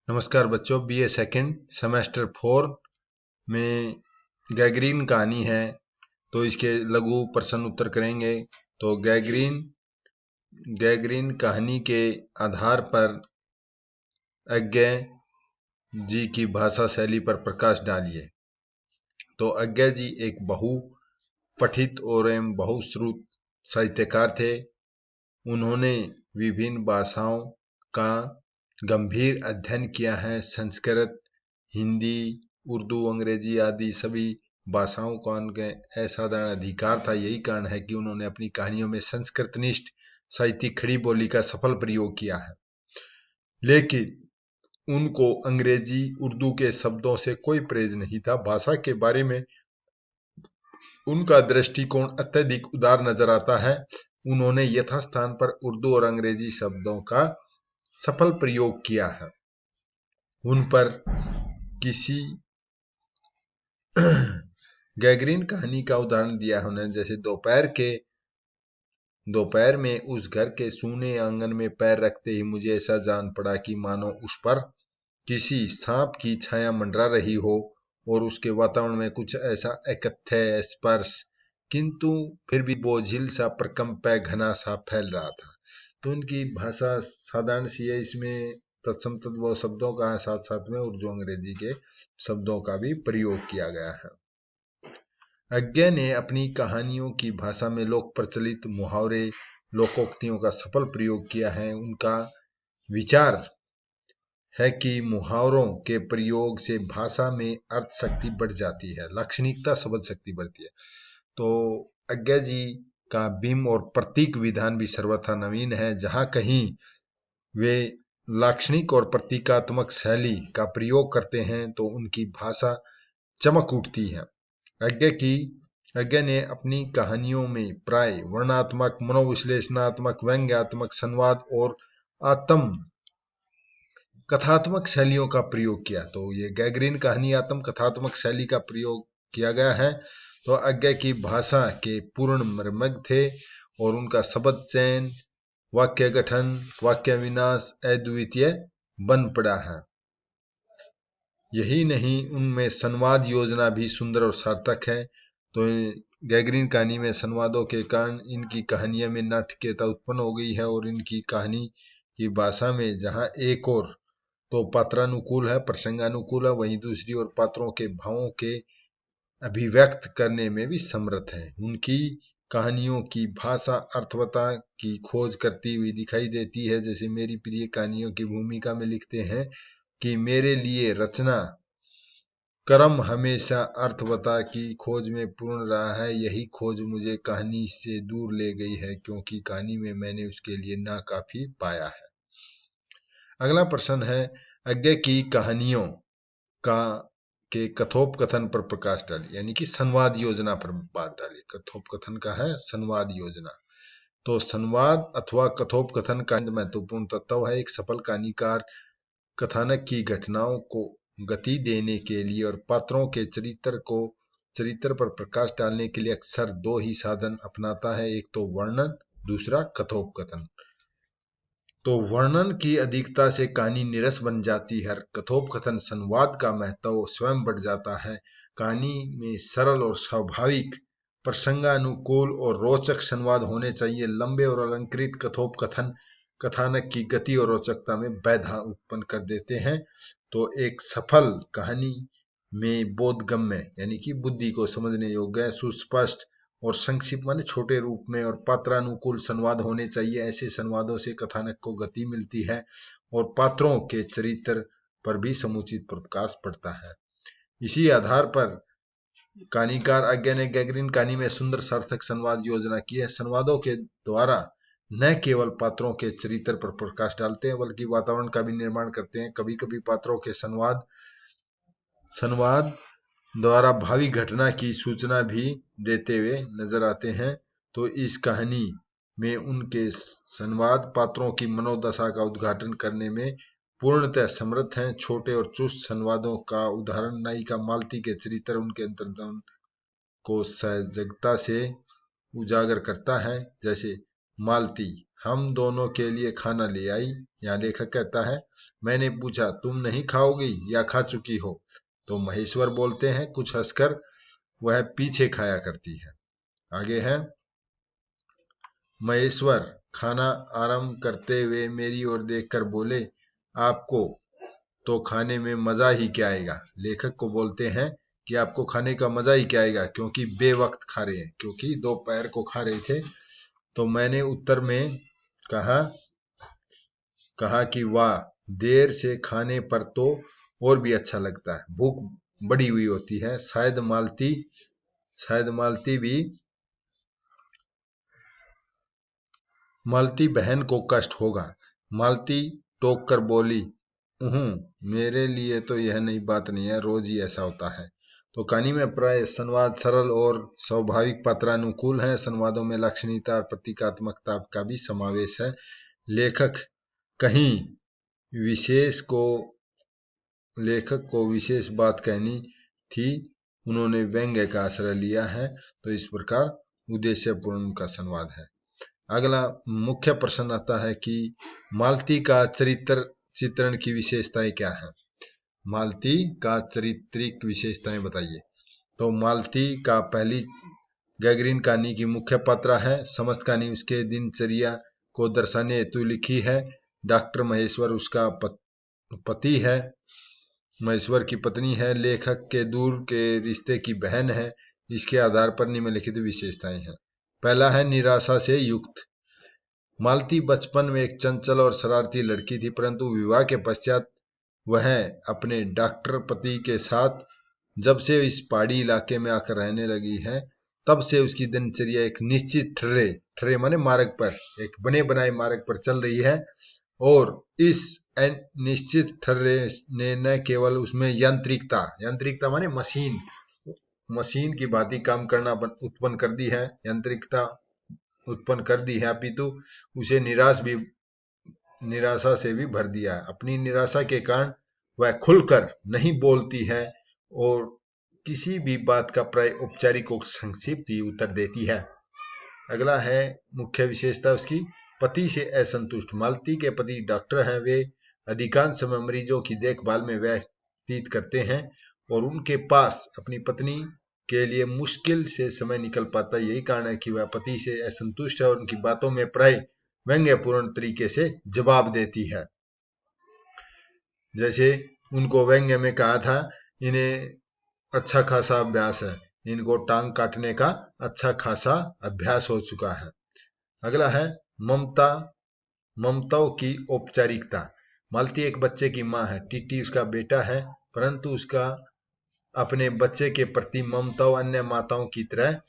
नमस्कार बच्चों, BA second semester 4 में गैगरीन कहानी है। तो इसके लघु प्रश्न उत्तर करेंगे। तो गैगरीन कहानी के आधार पर अज्ञे जी की भाषा शैली पर प्रकाश डालिए। तो अज्ञे जी एक बहु पठित और एवं बहुश्रुत साहित्यकार थे। उन्होंने विभिन्न भाषाओं का गंभीर अध्ययन किया है। संस्कृत, हिंदी, उर्दू, अंग्रेजी आदि सभी भाषाओं का उनके असाधारण अधिकार था। यही कारण है कि उन्होंने अपनी कहानियों में संस्कृतनिष्ठ साहित्यिक खड़ी बोली का सफल प्रयोग किया है। लेकिन उनको अंग्रेजी, उर्दू के शब्दों से कोई प्रेज नहीं था। भाषा के बारे में उनका दृष्टिकोण अत्यधिक उदार नजर आता है। उन्होंने यथास्थान पर उर्दू और अंग्रेजी शब्दों का सफल प्रयोग किया है। उन पर किसी गैगरीन कहानी का उदाहरण दिया है उन्होंने, जैसे दोपहर में उस घर के सूने आंगन में पैर रखते ही मुझे ऐसा जान पड़ा कि मानो उस पर किसी सांप की छाया मंडरा रही हो और उसके वातावरण में कुछ ऐसा अकथ्य स्पर्श, किंतु फिर भी बोझिल सा प्रकंप घना सा फैल रहा था। तो उनकी भाषा साधारण सी है। इसमें तत्सम तद्भव शब्दों का साथ साथ में उर्दू अंग्रेजी के शब्दों का भी प्रयोग किया गया है। अज्ञे ने अपनी कहानियों की भाषा में लोक प्रचलित मुहावरे, लोकोक्तियों का सफल प्रयोग किया है। उनका विचार है कि मुहावरों के प्रयोग से भाषा में अर्थ शक्ति बढ़ जाती है, लाक्षणिकता शब्द शक्ति बढ़ती है। तो अज्ञे जी का बिंब और प्रतीक विधान भी सर्वथा नवीन है। जहां कहीं वे लाक्षणिक और प्रतीकात्मक शैली का प्रयोग करते हैं तो उनकी भाषा चमक उठती है। अज्ञे ने अपनी कहानियों में प्राय वर्णात्मक, मनोविश्लेषणात्मक, व्यंग्यात्मक, संवाद और आत्म कथात्मक शैलियों का प्रयोग किया। तो ये गैगरीन कहानी आत्म कथात्मक शैली का प्रयोग किया गया है। तो अज्ञे की भाषा के पूर्ण मर्मज्ञ थे और उनका शब्द चयन, वाक्य गठन, वाक्य विन्यास अद्वितीय बन पड़ा है। यही नहीं, उनमें संवाद योजना भी सुंदर और सार्थक है। तो गैगरीन कहानी में संवादों के कारण इनकी कहानियों में नाटकीयता उत्पन्न हो गई है और इनकी कहानी की भाषा में जहां एक और तो पात्रानुकूल है, प्रसंगानुकूल है, वहीं दूसरी ओर पात्रों के भावों के अभिव्यक्त करने में भी समर्थ है। उनकी कहानियों की भाषा अर्थवता की खोज करती हुई दिखाई देती है। जैसे मेरी प्रिय कहानियों की भूमिका में लिखते हैं कि मेरे लिए रचना क्रम हमेशा अर्थवता की खोज में पूर्ण रहा है। यही खोज मुझे कहानी से दूर ले गई है, क्योंकि कहानी में मैंने उसके लिए नाकाफी पाया है। अगला प्रश्न है, अज्ञे की कहानियों का के कथोपकथन पर प्रकाश डालिए, यानी कि संवाद योजना पर बात डालिए। कथोपकथन का है संवाद योजना। तो संवाद अथवा कथोपकथन का महत्वपूर्ण तत्व है। एक सफल कहानीकार कथानक की घटनाओं को गति देने के लिए और पात्रों के चरित्र पर प्रकाश डालने के लिए अक्सर दो ही साधन अपनाता है, एक तो वर्णन, दूसरा कथोपकथन। तो वर्णन की अधिकता से कहानी नीरस बन जाती है। कथोपकथन संवाद का महत्व स्वयं बढ़ जाता है। कहानी में सरल और स्वाभाविक, प्रसंगानुकूल और रोचक संवाद होने चाहिए। लंबे और अलंकृत कथोपकथन कथानक की गति और रोचकता में बाधा उत्पन्न कर देते हैं। तो एक सफल कहानी में बोधगम्य, यानी कि बुद्धि को समझने योग्य, सुस्पष्ट और संक्षिप्त माने छोटे रूप में और पात्रानुकूल संवाद होने चाहिए। ऐसे संवादों से कथानक को गति मिलती है और पात्रों के चरित्र पर भी समुचित प्रकाश पड़ता है। इसी आधार पर कहानीकार अज्ञे ने गैगरीन कहानी में सुंदर सार्थक संवाद योजना की है। संवादों के द्वारा न केवल पात्रों के चरित्र पर प्रकाश डालते हैं बल्कि वातावरण का भी निर्माण करते हैं। कभी कभी पात्रों के संवाद द्वारा भावी घटना की सूचना भी देते हुए नजर आते हैं। तो इस कहानी में उनके संवाद पात्रों की मनोदशा का उद्घाटन करने में पूर्णतः समर्थ हैं। छोटे और चुस्त संवादों का उदाहरण नायिका मालती के चरित्र उनके अंतर्मन को सजगता से उजागर करता है। जैसे मालती हम दोनों के लिए खाना ले आई। यहाँ लेखक कहता है, मैंने पूछा तुम नहीं खाओगी या खा चुकी हो? तो महेश्वर बोलते हैं कुछ हंसकर, वह पीछे खाया करती है। आगे है, महेश्वर खाना आरंभ करते हुए मेरी ओर देखकर बोले, आपको तो खाने में मजा ही क्या आएगा। लेखक को बोलते हैं कि आपको खाने का मजा ही क्या आएगा, क्योंकि बेवक्त खा रहे हैं, क्योंकि दोपहर को खा रहे थे। तो मैंने उत्तर में कहा कि वाह, देर से खाने पर तो और भी अच्छा लगता है, भूख बड़ी हुई होती है। शायद मालती बहन को कष्ट होगा। मालती टोक कर बोली, मेरे लिए तो यह नई बात नहीं है, रोज ही ऐसा होता है। तो कहानी में प्राय संवाद सरल और स्वाभाविक पात्रानुकूल है। संवादों में लाक्षणिकता और प्रतीकात्मकता का भी समावेश है। लेखक को विशेष बात कहनी थी, उन्होंने व्यंग्य का आश्रय लिया है। तो इस प्रकार उद्देश्यपूर्ण का संवाद है। अगला मुख्य प्रश्न आता है कि मालती का चित्रण की विशेषताएं क्या है? मालती का चारित्रिक विशेषताएं बताइए। तो मालती का पहली गैगरीन कहानी की मुख्य पात्र है। समस्त कहानी उसके दिनचर्या को दर्शाने हेतु लिखी है। डॉक्टर महेश्वर उसका पति है, महेश्वर की पत्नी है, लेखक के दूर के रिश्ते की बहन है। इसके आधार पर निम्नलिखित विशेषताएं हैं। पहला है निराशा से युक्त। मालती बचपन में एक चंचल और शरारती लड़की थी, परंतु विवाह के पश्चात वह अपने डॉक्टर पति के साथ जब से इस पहाड़ी इलाके में आकर रहने लगी है, तब से उसकी दिनचर्या एक निश्चित ठर्रे माने मार्ग पर, एक बने बनाए मार्ग पर चल रही है। और इस निश्चित ठर्रे ने न केवल उसमें यांत्रिकता माने मशीन की भांति काम करना उत्पन्न कर दी है, यांत्रिकता उत्पन्न कर दी है, अपितु उसे निराशा से भी भर दिया है। अपनी निराशा के कारण वह खुलकर नहीं बोलती है और किसी भी बात का प्राय औपचारिक और संक्षिप्त ही उत्तर देती है। अगला है मुख्य विशेषता उसकी, पति से असंतुष्ट। मालती के पति डॉक्टर हैं, वे अधिकांश समय मरीजों की देखभाल में व्यतीत करते हैं और उनके पास अपनी पत्नी के लिए मुश्किल से समय निकल पाता। यही कारण है कि वह पति से असंतुष्ट है और उनकी बातों में प्राय व्यंग्यपूर्ण तरीके से जवाब देती है। जैसे उनको व्यंग्य में कहा था, इन्हें अच्छा खासा अभ्यास है, इनको टांग काटने का अच्छा खासा अभ्यास हो चुका है। अगला है ममताओं की औपचारिकता। मालती एक बच्चे की माँ है, टीटी उसका बेटा है, परंतु उसका अपने बच्चे के प्रति ममताओं अन्य माताओं की तरह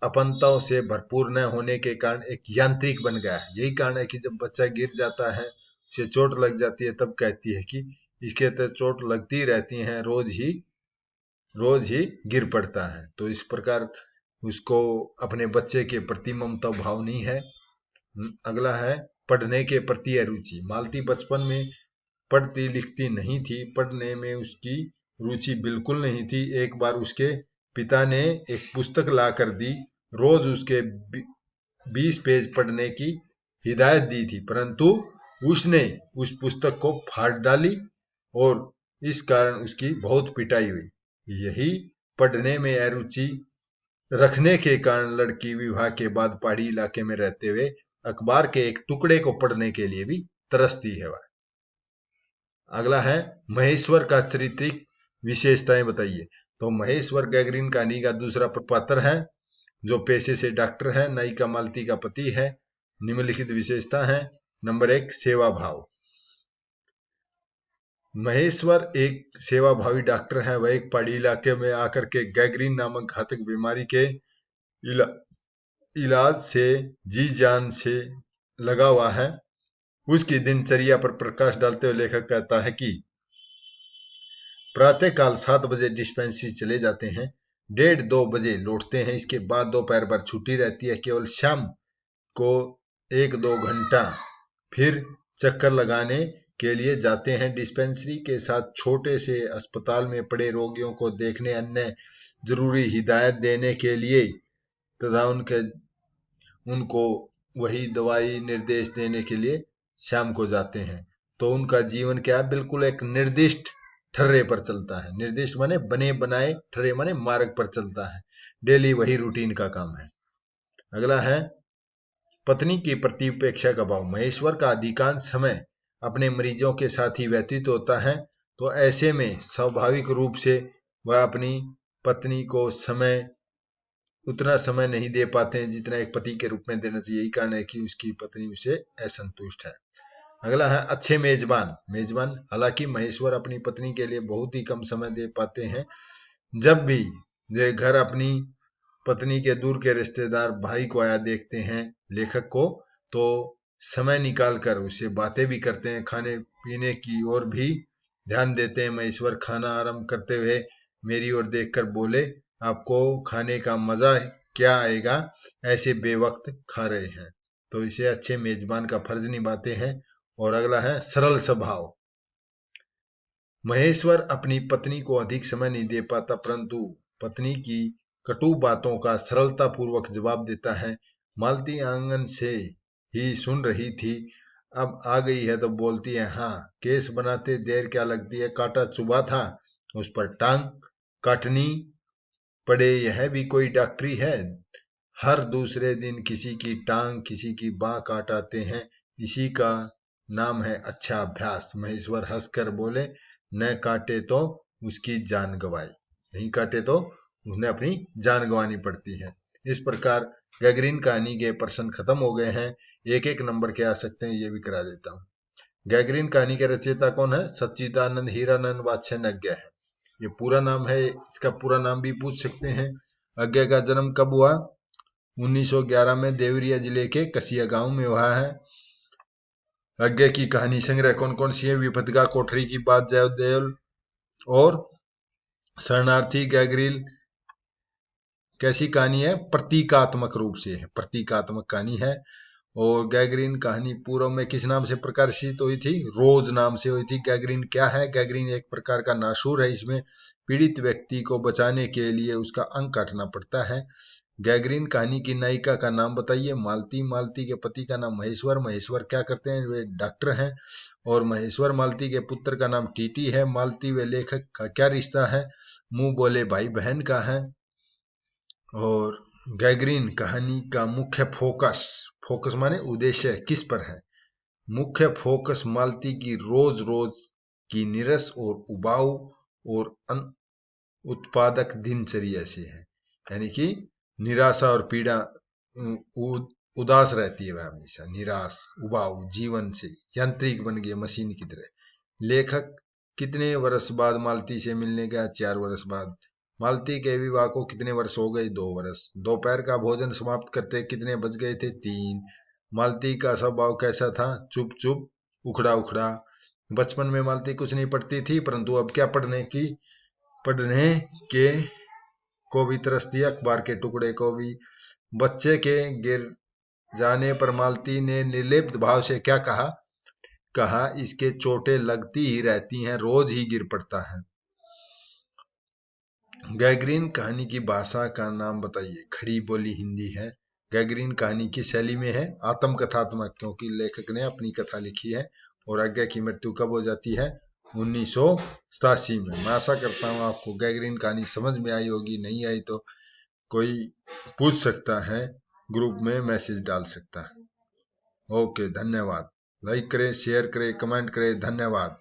अपनताओं से भरपूर न होने के कारण एक यांत्रिक बन गया है। यही कारण है कि जब बच्चा गिर जाता है, उसे चोट लग जाती है, तब कहती है कि इसके तो चोट लगती रहती है, रोज ही गिर पड़ता है। तो इस प्रकार उसको अपने बच्चे के प्रति ममता भाव नहीं है। अगला है पढ़ने के प्रति अरुचि। मालती बचपन में पढ़ती लिखती नहीं थी, पढ़ने में उसकी रुचि बिल्कुल नहीं थी। एक बार उसके पिता ने एक पुस्तक ला कर दी, रोज उसके 20 पेज पढ़ने की हिदायत दी थी, परंतु उसने उस पुस्तक को फाड़ डाली और इस कारण उसकी बहुत पिटाई हुई। यही पढ़ने में अरुचि रखने के कारण लड़की विवाह के बाद पहाड़ी इलाके में रहते हुए अखबार के एक टुकड़े को पढ़ने के लिए भी तरसती है वह। अगला है महेश्वर का चारित्रिक विशेषताएं बताइए। तो महेश्वर गैगरीन कहानी का दूसरा पात्र है, जो पेशे से डॉक्टर है, नायिका मालती का पति है। निम्नलिखित विशेषता है। नंबर 1, सेवा भाव। महेश्वर एक सेवाभावी डॉक्टर है। वह एक पहाड़ी इलाके में आकर के गैगरीन नामक घातक बीमारी के इलाज से जी जान से लगा हुआ है। उसकी दिनचर्या पर प्रकाश डालते हुए लेखक कहता है कि प्रातःकाल 7 बजे डिस्पेंसरी चले जाते हैं, 1:30-2 बजे लौटते हैं। इसके बाद दोपहर भर छुट्टी रहती है। केवल शाम को 1-2 घंटा फिर चक्कर लगाने के लिए जाते हैं। डिस्पेंसरी के साथ छोटे से अस्पताल में पड़े रोगियों को देखने, अन्य जरूरी हिदायत देने के लिए तथा उनको वही दवाई निर्देश देने के लिए शाम को जाते हैं। तो उनका जीवन क्या है, बिल्कुल एक निर्दिष्ट ठर्रे पर चलता है। निर्दिष्ट माने बने बनाए, ठर्रे माने मार्ग पर चलता है। डेली वही रूटीन का काम है। अगला है पत्नी की प्रति उपेक्षा का भाव। महेश्वर का अधिकांश समय अपने मरीजों के साथ ही व्यतीत होता है। तो ऐसे में स्वाभाविक रूप से वह अपनी पत्नी को उतना समय नहीं दे पाते हैं जितना एक पति के रूप में देना चाहिए। यही कारण है कि उसकी पत्नी उसे असंतुष्ट है। अगला है अच्छे मेजबान। मेजबान, हालांकि महेश्वर अपनी पत्नी के लिए बहुत ही कम समय दे पाते हैं। जब भी वे घर अपनी पत्नी के दूर के रिश्तेदार भाई को आया देखते हैं लेखक को, तो समय निकाल कर उससे बातें भी करते हैं, खाने पीने की ओर भी ध्यान देते हैं। महेश्वर खाना आरंभ करते हुए मेरी ओर देखकर बोले, आपको खाने का मजा क्या आएगा, ऐसे बेवक्त खा रहे हैं। तो इसे अच्छे मेजबान का फर्ज निभाते हैं। और अगला है सरल स्वभाव। महेश्वर अपनी पत्नी को अधिक समय नहीं दे पाता, परंतु पत्नी की कटु बातों का सरलता पूर्वक जवाब देता है। मालती आंगन से ही सुन रही थी, अब आ गई है तो बोलती है, हाँ केस बनाते देर क्या लगती है, कांटा चुभा था उस पर टांग काटनी पड़े, यह भी कोई डॉक्टरी है। हर दूसरे दिन किसी की टांग किसी की बाँ काट आते हैं, इसी का नाम है अच्छा अभ्यास। महेश्वर हंसकर बोले, न काटे तो उसकी जान गवाई, नहीं काटे तो उसने अपनी जान गंवानी पड़ती है। इस प्रकार गैगरीन कहानी के प्रश्न खत्म हो गए हैं। एक एक नंबर के आ सकते हैं, ये भी करा देता हूँ। गैगरीन कहानी के रचयिता कौन है? सच्चिदानंद हीरानंद वात्स्यज्ञ है। ये पूरा नाम है, इसका पूरा नाम भी पूछ सकते हैं। अज्ञा का जन्म कब हुआ? 1911 में देवरिया जिले के कसिया गांव में हुआ है। अज्ञा की कहानी संग्रह कौन कौन सी है? विपथगा, कोठरी की बात, जयदेव और शरणार्थी। गैगरीन कैसी कहानी है? प्रतीकात्मक रूप से है, प्रतीकात्मक कहानी है। और गैगरीन कहानी पूर्व में किस नाम से प्रकाशित हुई थी? रोज नाम से हुई थी। गैगरीन क्या है? गैगरीन एक प्रकार का नासूर है। इसमें पीड़ित व्यक्ति को बचाने के लिए उसका अंग काटना पड़ता है। गैगरीन कहानी की नायिका का नाम बताइए? मालती। मालती के पति का नाम महेश्वर। महेश्वर क्या करते हैं? वे डॉक्टर हैं। और महेश्वर मालती के पुत्र का नाम टीटी है। मालती व लेखक का क्या रिश्ता है? मुंह बोले भाई बहन का है। और गैगरीन कहानी का मुख्य फोकस माने उद्देश्य किस पर है? मुख्य फोकस मालती की रोज रोज की नीरस और उबाऊ और उत्पादक दिनचर्या से है। यानी कि निराशा और पीड़ा, उदास रहती है वह हमेशा, निराश उबाऊ जीवन से, यांत्रिक बन गई मशीन की तरह। लेखक कितने वर्ष बाद मालती से मिलने गया? 4 वर्ष बाद। मालती के विवाह को कितने वर्ष हो गए? 2 वर्ष। दोपहर का भोजन समाप्त करते कितने बज गए थे? 3। मालती का स्वभाव कैसा था? चुप चुप, उखड़ा उखड़ा। बचपन में मालती कुछ नहीं पढ़ती थी, परंतु अब क्या पढ़ने के को भी तरसती, अखबार के टुकड़े को भी। बच्चे के गिर जाने पर मालती ने निर्लिप्त भाव से क्या कहा, इसके चोटें लगती ही रहती हैं, रोज ही गिर पड़ता है। गैगरीन कहानी की भाषा का नाम बताइए? खड़ी बोली हिंदी है। गैगरीन कहानी की शैली में है आत्मकथात्मक, क्योंकि लेखक ने अपनी कथा लिखी है। और आज्ञा की मृत्यु कब हो जाती है? 1987 में। मैं आशा करता हूँ आपको गैगरीन कहानी समझ में आई होगी। नहीं आई तो कोई पूछ सकता है, ग्रुप में मैसेज डाल सकता है। ओके, धन्यवाद। लाइक करें, शेयर करें, कमेंट करें। धन्यवाद।